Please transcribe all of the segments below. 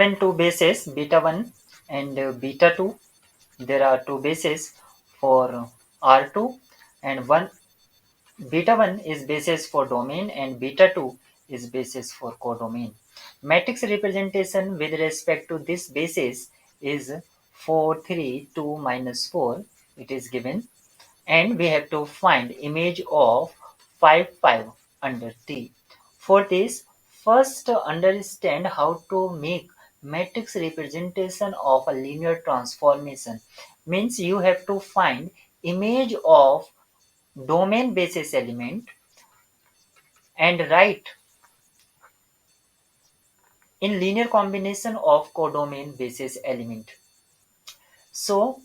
Given two bases beta 1 and beta 2, there are two bases for R2 and one beta 1 is basis for domain and beta 2 is basis for codomain. Matrix representation with respect to this basis is 4, 3, 2, minus 4. It is given, and we have to find image of 5, 5 under T. For this, first understand how to make matrix representation of a linear transformation. Means you have to find image of domain basis element and write in linear combination of codomain basis element. So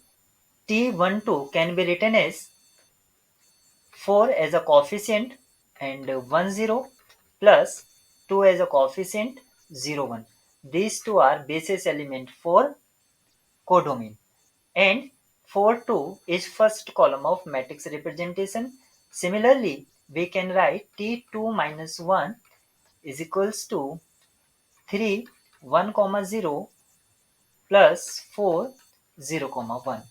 T12 can be written as 4 as a coefficient and 1 0 plus 2 as a coefficient 0 1. These two are basis element for codomain, and 4 2 is first column of matrix representation. Similarly, we can write T2 minus 1 is equals to 3 1 comma 0 plus 4 0 comma 1.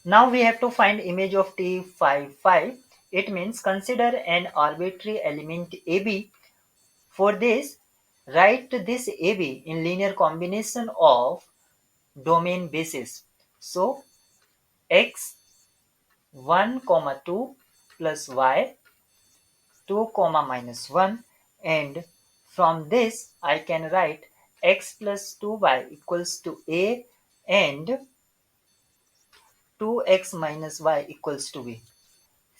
Now we have to find image of T5 5. It means consider an arbitrary element AB. For this, write this AB in linear combination of domain basis. So x 1 comma 2 plus y 2 comma minus 1, and from this I can write x plus 2y equals to a and 2x minus y equals to b.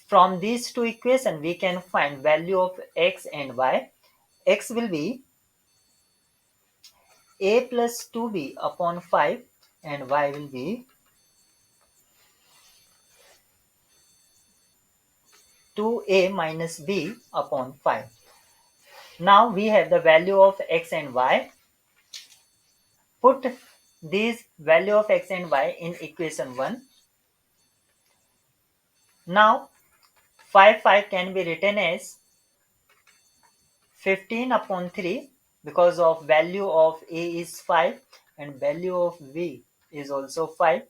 From these two equations, we can find value of x and y. X will be a plus 2b upon 5 and y will be 2a minus b upon 5. Now we have the value of x and y. Put these value of x and y in equation 1. Now 5 5 can be written as 15 upon 3 because of value of a is 5 and value of b is also 5.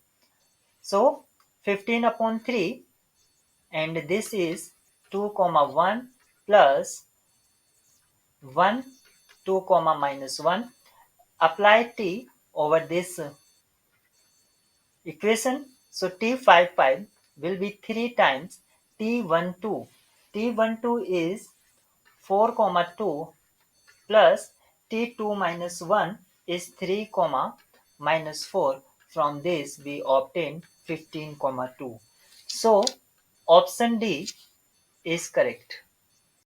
So 15 upon 3, and this is 2 comma 1 plus 1 2 comma minus 1. Apply t over this equation. So T55 will be 3 times T12. T12 is 4 comma 2 plus T2 minus 1 is 3 comma minus 4. From this we obtain 15 comma 2. So option D is correct.